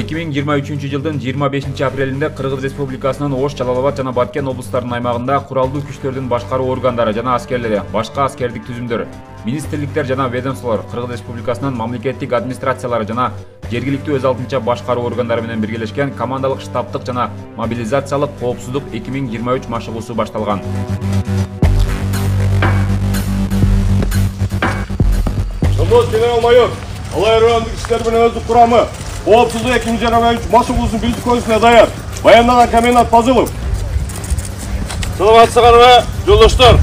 2023 жылдын 25 апрелинде Кыргыз Республикасынын Ош, Жалал-Абад жана Баткен облустарынын аймагында куралдуу күчтөрдүн башкаруу органдары жана аскерлери, башка аскердик түзүмдөр, министрликтер жана ведомстволор, Кыргыз Республикасынын мамлекеттик администрациялары жана жергиликтүү өз алдынча башкаруу органдары менен биргелешкен командалык штабтык жана мобилизациялык коопсуздук 2023 машыгуусу башталган. Генерал-майор, алай райондук иштер менен өздүк курамы коопсуздук 2023 машыгуусунун биринчи көзүнө даяр. Баяндаган комендант Фазылов. Саламатсыздарбы, жолдоштор?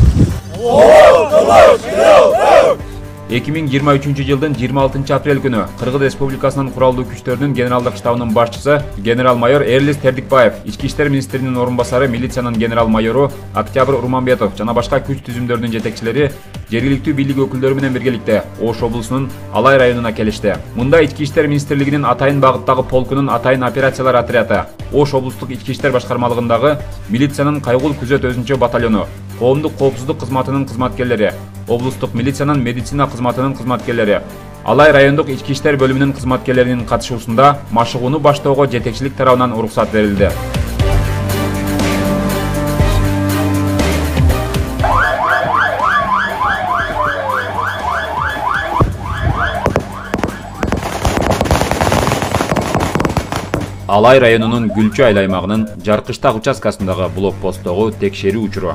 2023 жылдын 26 апрель күнү Кыргыз Республикасынын куралдуу күчтөрүнүн генералдык штабынын башчысы генерал-майор Эрлис Тердикбаев, Ички иштер министринин орун басары милициянын генерал-майору Октябрь Урманбетов жана башка күч түзүмдөрүнүн жетекчилери жергиликтүү бийлик өкүлдөрү менен биргеликте Ош облусунун Алай районуна келишти. Мында Ички иштер министрлигинин Атайын багыттагы полкунун Атайын операциялар отряды, Ош облустук ички иштер башкармалыгындагы милициянын кайгул күзөт өзүнчө батальону, коомдук коопсуздук кызматынын кызматкерлери, облустук милициянын медицина кызматынын кызматкерлери, Алай райондук ички иштер бөлүмүнүн кызматкерлеринин катышуусунда машыгууну баштоого жетекчилик тарабынан уруксат берилди. Алай районунун Гүлчү айыл аймагынын Жаркыштак участкасындагы блокпосттогу текшерүү учуру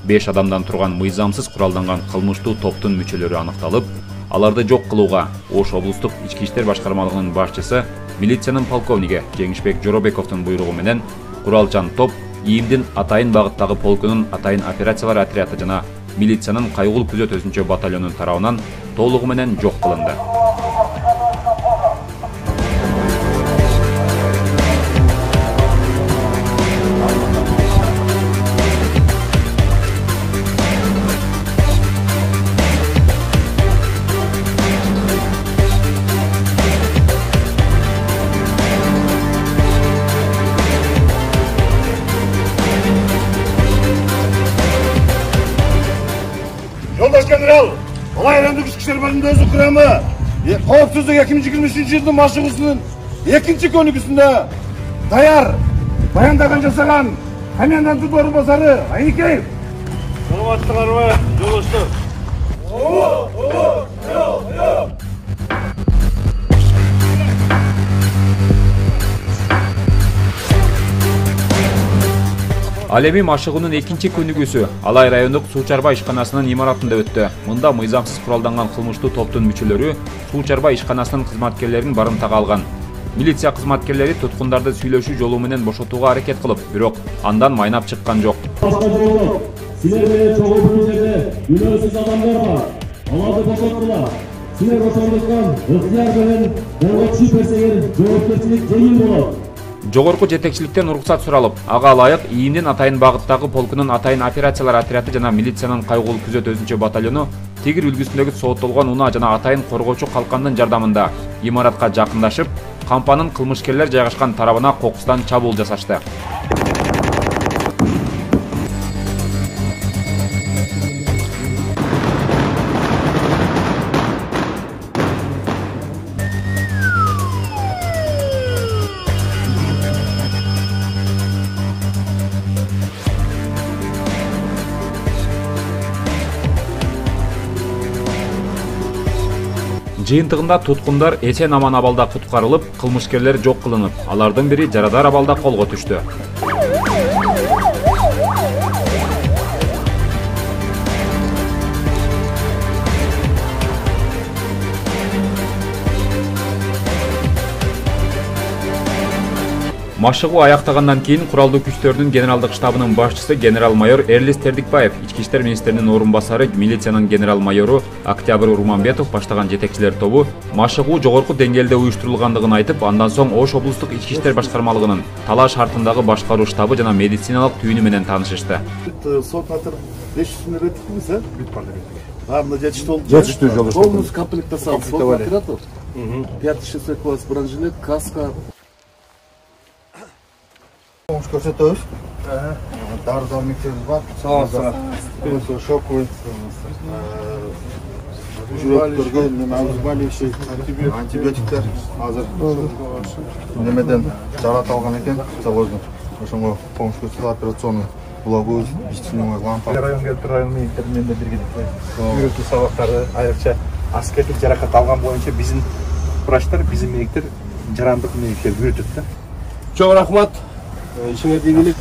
5 адамдан турган мыйзамсыз куралданган кылмыштуу топтун мүчөлөрү аныкталып, аларды жок кылууга Ош облустук ички иштер башкармалыгынын башчысы милициянын полковниги Жеңишбек Жоробековдун буйругу менен куралчан топ ИИМдин Атайын багыттагы полкунун Атайын операциялар отряды жана милициянын кайгул күзөт өзүнчө батальонунун тарабынан толугу менен жок кылынды. Жолдош генерал, Алай райондук ички иштер бөлүмүнүн өздүк курамы коопсуздук 2023 жылдын машыгуусунун экинчи көнүгүүсүндө даяр. Баяндаган жасаган коменданттын орун басары Айникеев. Саламатсыздарбы, жолдоштор? Ал эми машыгуунун экинчи көнүгүүсү Алай райондук Суу Чарба ишканасынын имаратында өттү. Мында мыйзамсыз куралданган кылмыштуу топтун мүчөлөрү Суу Чарба ишканасынын кызматкерлерин барымтага алган. Милиция кызматкерлери туткундарды сүйлөшүү жолу менен бошотууга аракет кылып, бирок андан майнап чыккан жок. Силер менен чогуу бир жерде күнөөсүз адамдар бар. Аларды бошоттулар. Силер ошондуктан ыктыяр менен колго түшүп берсеңер жоопкерчилик жеңил болот. Жогорку жетекчиликтен уруксат суралып, ага ылайык ИИМдин Атайын багыттагы полкунун Атайын операциялар отряды жана милициянын кайгул күзөт өзүнчө батальону тигир үлгүсүндөгү сооттолгон унаа жана Атайын коргоочу калкандын жардамында имаратка жакындашып, кампанын кылмышкерлер жайгашкан тарабына кокустан чабуул жасашты. Жыйынтыгында туткундар эсен-аман абалда куткарылып, кылмышкерлер жок кылынып, алардын бири жарадар абалда колго түштү. Машыгуу аяктагандан кийин куралдуу күчтөрдүн генералдык штабынын башчысы генерал-майор Эрлис Тердикбаев, Ички иштер министринин орун басары милициянын генерал-майору Октябрь Урманбетов баштаган жетекчилер тобу машыгуу жогорку деңгээлде уюштурулгандыгын айтып, андан соң Ош облустук ички иштер башкармалыгынын Талаш шартындагы башкаруу штабы жана медициналык түйүнү менен таанышышты. Сот атыр 500 реттикмиз, бүт парламентке. Мына жетиштүү жолдоштор. Полностью комплектта сал. Сот оператор. 5-6 класс бронежилет, каска. Помощь көрсөтөбүз. Дары-дармектерибиз бар. Шоковый. Жүрөктөргө антибиотиктер азыр немеден жарат алган экен, завоздун. Ошонго помощь көрсөтүп операционный блогу, бистинный лампа. Район келип район менен биргеликте үйрөтүү сабактары, айрыкча аскерлик жаракат алган боюнча биздин врачтар, биздин медиктер жарандык медиктер үйрөтөт да. Çok rahmat. İşine ilgilik.